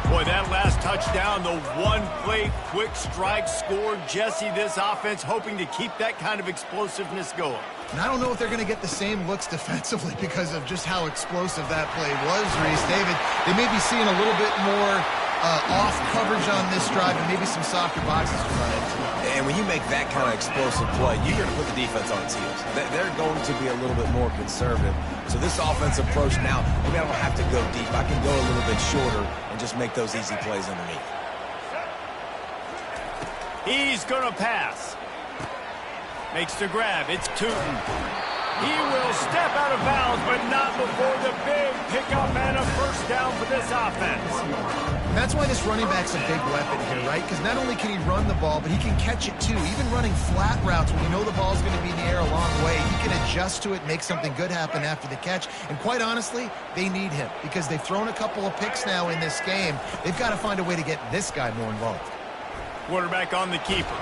Boy, that last touchdown, the one-play quick strike scored. Jesse, this offense hoping to keep that kind of explosiveness going. And I don't know if they're going to get the same looks defensively because of just how explosive that play was, Reese. David, they may be seeing a little bit more off coverage on this drive and maybe some softer boxes to run into. And when you make that kind of explosive play, you're going to put the defense on its heels. They're going to be a little bit more conservative. So this offensive approach now, maybe I don't have to go deep. I can go a little bit shorter and just make those easy plays underneath. He's going to pass. Makes the grab. It's Tootin. He will step out of bounds, but not before the big pickup and a first down for this offense. And that's why this running back's a big weapon here, right? Because not only can he run the ball, but he can catch it too. Even running flat routes when you know the ball's going to be in the air a long way, he can adjust to it, make something good happen after the catch. And quite honestly, they need him because they've thrown a couple of picks now in this game. They've got to find a way to get this guy more involved. Quarterback on the keeper.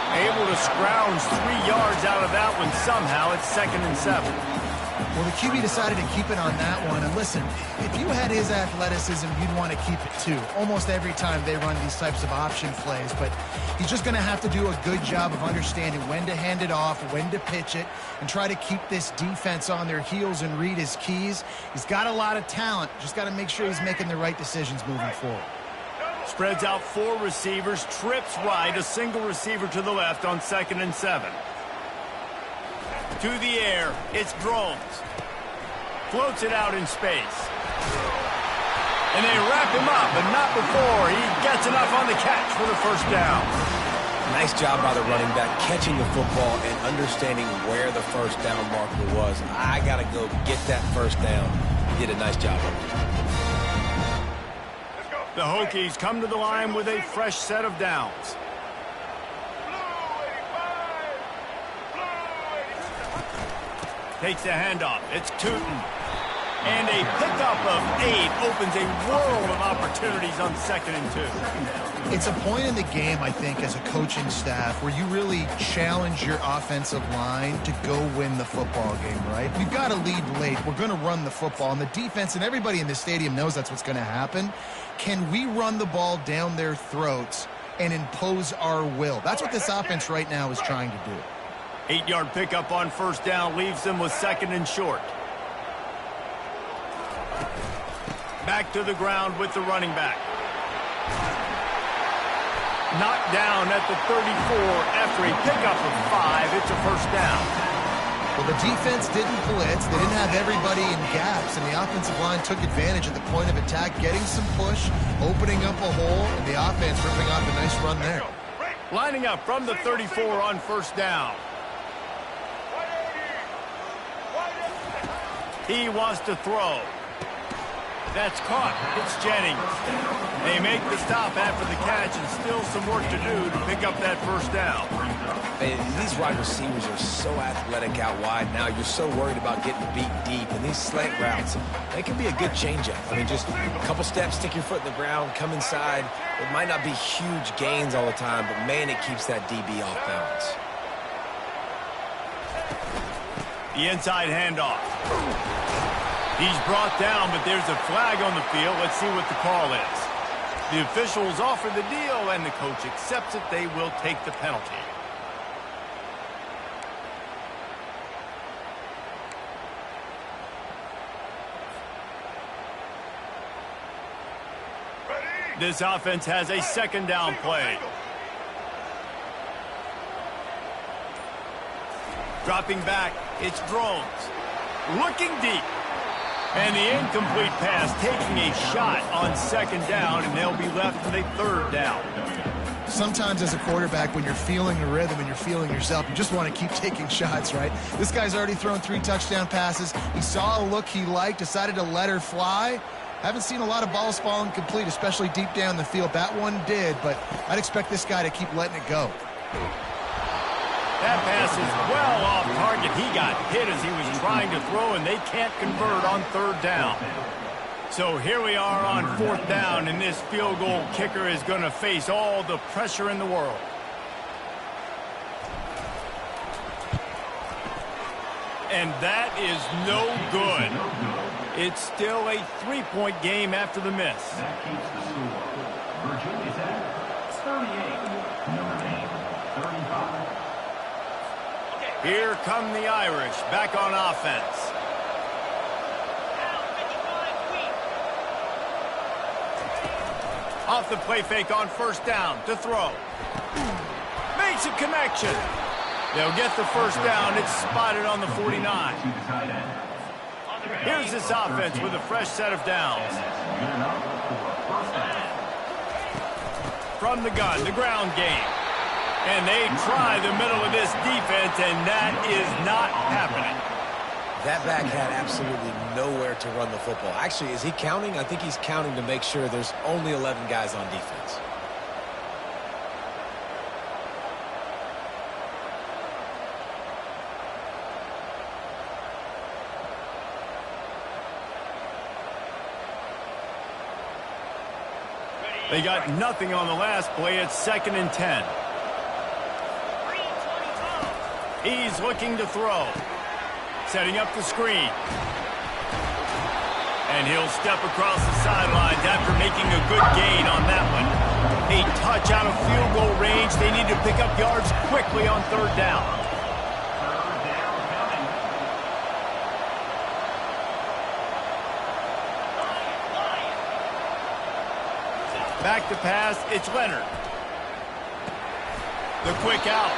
Able to scrounge 3 yards out of that one somehow. It's 2nd and 7. Well, the QB decided to keep it on that one. And listen, if you had his athleticism, you'd want to keep it too. Almost every time they run these types of option plays. But he's just going to have to do a good job of understanding when to hand it off, when to pitch it, and try to keep this defense on their heels and read his keys. He's got a lot of talent. Just got to make sure he's making the right decisions moving forward. Spreads out 4 receivers, trips right, a single receiver to the left on 2nd and 7. To the air, it's Drones. Floats it out in space. And they wrap him up, but not before he gets enough on the catch for the first down. Nice job by the running back catching the football and understanding where the first down marker was. I got to go get that first down. He did a nice job of it. The Hokies come to the line with a fresh set of downs. Takes the handoff. It's Tootin. And a pickup of 8 opens a world of opportunities on 2nd and 2. It's a point in the game, I think, as a coaching staff where you really challenge your offensive line to go win the football game, right? We've got to lead late. We're going to run the football. And the defense and everybody in the stadium knows that's what's going to happen. Can we run the ball down their throats and impose our will? That's what this offense right now is trying to do. 8-yard pickup on first down leaves them with 2nd and short. Back to the ground with the running back. Knocked down at the 34 after a pickup of 5. It's a first down. Well, the defense didn't blitz. They didn't have everybody in gaps, and the offensive line took advantage at the point of attack, getting some push, opening up a hole, and the offense ripping off a nice run there. Lining up from the 34 on first down. He wants to throw. That's caught. It's Jennings. They make the stop after the catch and still some work to do to pick up that first down. And these wide receivers are so athletic out wide now. You're so worried about getting beat deep. And these slant routes, they can be a good changeup. I mean, just a couple steps, stick your foot in the ground, come inside. It might not be huge gains all the time, but, man, it keeps that DB off balance. The inside handoff. He's brought down, but there's a flag on the field. Let's see what the call is. The officials offer the deal, and the coach accepts it. They will take the penalty. This offense has a 2nd down play. Dropping back, it's Drones. Looking deep. And the incomplete pass taking a shot on second down, and they'll be left with a third down. Sometimes as a quarterback, when you're feeling the rhythm and you're feeling yourself, you just want to keep taking shots, right? This guy's already thrown 3 touchdown passes. He saw a look he liked, decided to let her fly. Haven't seen a lot of balls falling complete, especially deep down the field. That one did, but I'd expect this guy to keep letting it go. That pass is well off target. He got hit as he was trying to throw, and they can't convert on third down. So here we are on fourth down, and this field goal kicker is going to face all the pressure in the world. And that is no good. It's still a 3-point game after the miss. That keeps the score. Virginia Tech, 38. Notre Dame, 35. Here come the Irish back on offense. Off the play fake on first down to throw. Makes a connection. They'll get the first down. It's spotted on the 49. Here's this offense with a fresh set of downs. From the gun, the ground game. And they try the middle of this defense, and that is not happening. That back had absolutely nowhere to run the football. Actually, is he counting? I think he's counting to make sure there's only 11 guys on defense. They got nothing on the last play. It's 2nd and 10. He's looking to throw. Setting up the screen. And he'll step across the sidelines after making a good gain on that one. A touch out of field goal range. They need to pick up yards quickly on third down. Back to pass, it's Leonard. The quick out.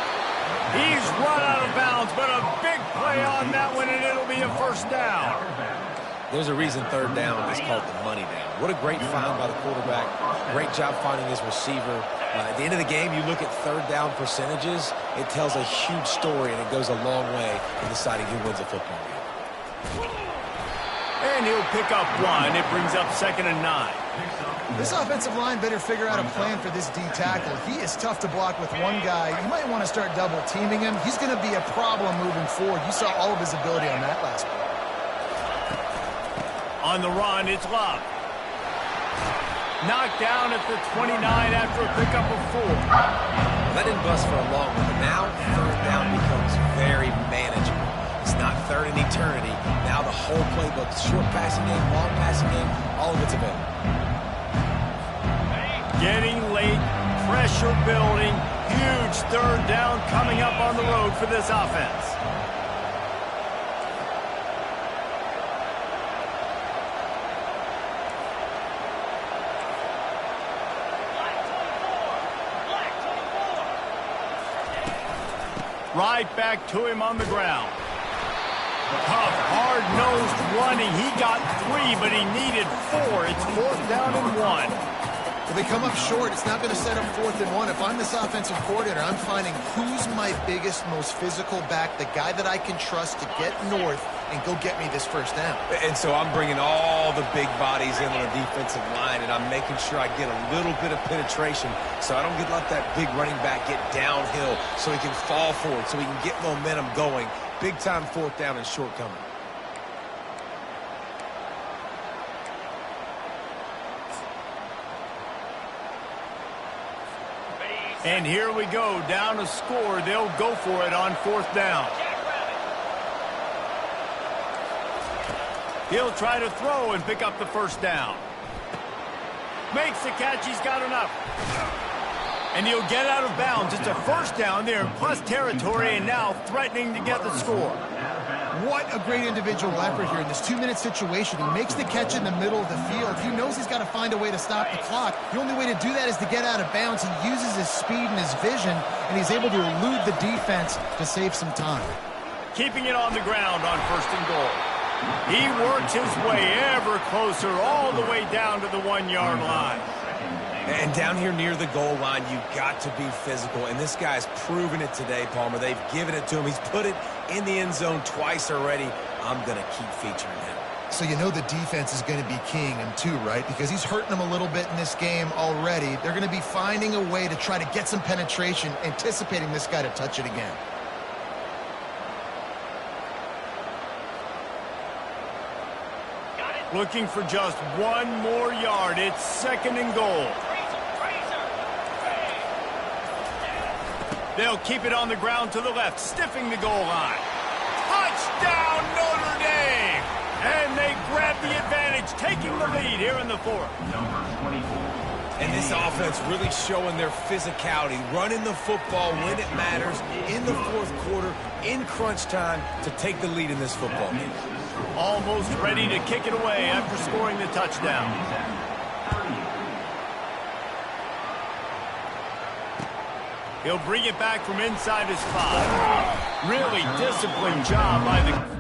He's run out of bounds, but a big play on that one, and it'll be a first down. There's a reason third down is called the money down. What a great find by the quarterback. Great job finding his receiver. At the end of the game, you look at third down percentages, it tells a huge story, and it goes a long way in deciding who wins a football game. And he'll pick up one. It brings up 2nd and 9. This offensive line better figure out a plan for this D tackle. He is tough to block with one guy. You might want to start double teaming him. He's going to be a problem moving forward. You saw all of his ability on that last play. On the run, it's Love. Knocked down at the 29 after a pickup of 4. That didn't bust for a long one, but now third down becomes very manageable. It's not third in eternity. Now the whole playbook, short passing game, long passing game, all of it's available. Getting late, pressure building, huge third down coming up on the road for this offense. Right back to him on the ground. Tough, hard-nosed running. He got 3, but he needed 4. It's 4th down and 1. If they come up short, it's not going to set up 4th and 1. If I'm this offensive coordinator, I'm finding who's my biggest, most physical back, the guy that I can trust to get north and go get me this first down. And so I'm bringing all the big bodies in on the defensive line, and I'm making sure I get a little bit of penetration so I don't let that big running back get downhill so he can fall forward, so he can get momentum going. Big-time 4th down and short coming. And here we go, down a score. They'll go for it on 4th down. He'll try to throw and pick up the first down. Makes the catch. He's got enough. And he'll get out of bounds. It's a first down there in plus territory, and now threatening to get the score. What a great individual effort here in this 2-minute situation. He makes the catch in the middle of the field. He knows he's got to find a way to stop the clock. The only way to do that is to get out of bounds. He uses his speed and his vision, and he's able to elude the defense to save some time. keeping it on the ground on 1st and goal. He works his way ever closer all the way down to the 1-yard line. And down here near the goal line, you've got to be physical. And this guy's proven it today, Palmer. They've given it to him. He's put it in the end zone twice already. I'm going to keep featuring him. So you know the defense is going to be keying him too, right? Because he's hurting them a little bit in this game already. They're going to be finding a way to try to get some penetration, anticipating this guy to touch it again. Looking for just 1 more yard. It's 2nd and goal. They'll keep it on the ground to the left, stiffing the goal line. Touchdown, Notre Dame! And they grab the advantage, taking the lead here in the 4th. Number 24. And this offense really showing their physicality, running the football when it matters, in the 4th quarter, in crunch time, to take the lead in this football game. Almost ready to kick it away after scoring the touchdown. He'll bring it back from inside his 5. Really disciplined job by the...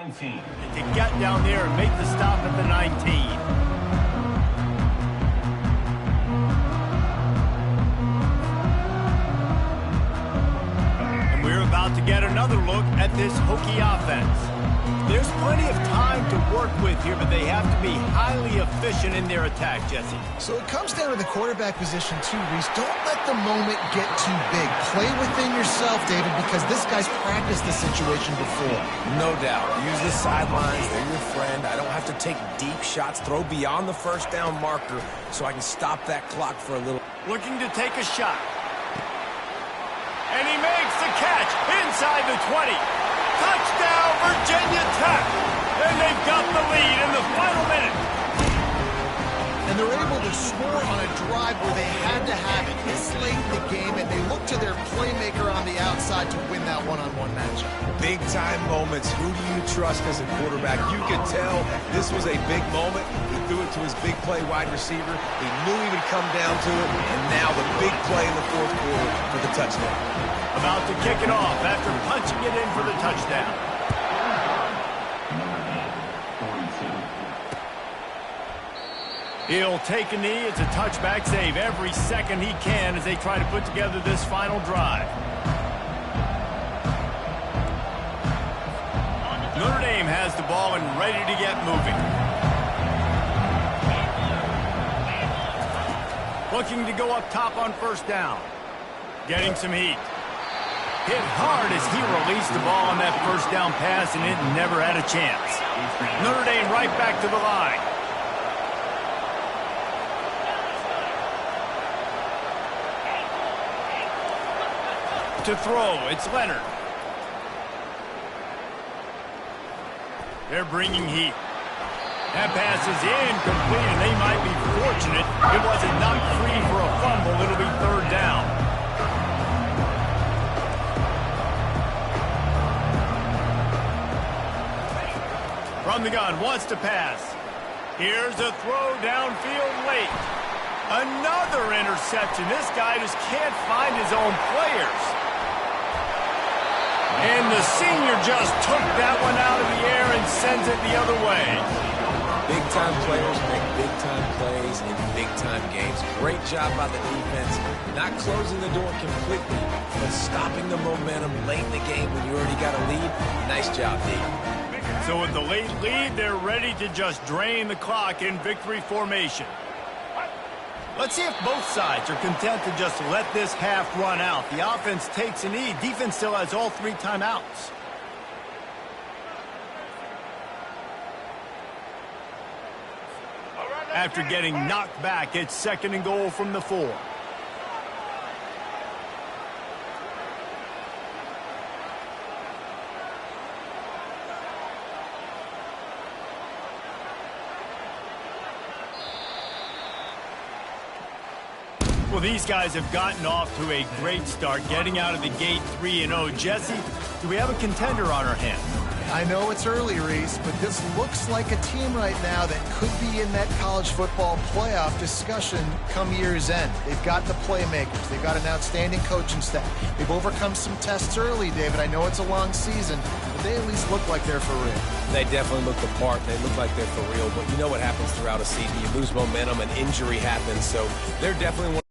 To get down there and make the stop at the 19. And we're about to get another look at this Hokie offense. There's plenty of time to work with here, but they have to be highly efficient in their attack, Jesse. So it comes down to the quarterback position too, Reese. Don't let the moment get too big. Play within yourself, David, because this guy's practiced this situation before. No doubt. Use the sidelines. They're your friend. I don't have to take deep shots. Throw beyond the 1st down marker so I can stop that clock for a little. Looking to take a shot. And he makes the catch inside the 20. Touchdown, Virginia Tech! And they've got the lead in the final minute. And they're able to score on a drive where they had to have it this late in the game, and they look to their playmaker on the outside to win that one-on-one matchup. Big-time moments. Who do you trust as a quarterback? You could tell this was a big moment. He threw it to his big play wide receiver. He knew he would come down to it, and now the big play in the 4th quarter for the touchdown. About to kick it off after punching it in for the touchdown. He'll take a knee. It's a touchback save every second he can as they try to put together this final drive. Notre Dame has the ball and ready to get moving. Looking to go up top on 1st down. Getting some heat. Hit hard as he released the ball on that 1st down pass, and it never had a chance. Notre Dame right back to the line. To throw, it's Leonard. They're bringing heat. That pass is incomplete, and they might be fortunate it wasn't knocked free for a fumble. It'll be 3rd down. From the gun, wants to pass. Here's a throw downfield late. Another interception. This guy just can't find his own players. And the senior just took that one out of the air and sends it the other way. Big-time players make big-time plays in big-time games. Great job by the defense. Not closing the door completely, but stopping the momentum late in the game when you already got a lead. Nice job, D. So with the late lead, they're ready to just drain the clock in victory formation. Let's see if both sides are content to just let this half run out. The offense takes a knee. Defense still has all 3 timeouts. After getting knocked back, it's 2nd and goal from the 4. Well, these guys have gotten off to a great start, getting out of the gate 3-0. Jesse, do we have a contender on our hands? I know it's early, Reese, but this looks like a team right now that could be in that college football playoff discussion come year's end. They've got the playmakers. They've got an outstanding coaching staff. They've overcome some tests early, David. I know it's a long season, but they at least look like they're for real. They definitely look the part. They look like they're for real, but you know what happens throughout a season. You lose momentum, and injury happens, so they're definitely one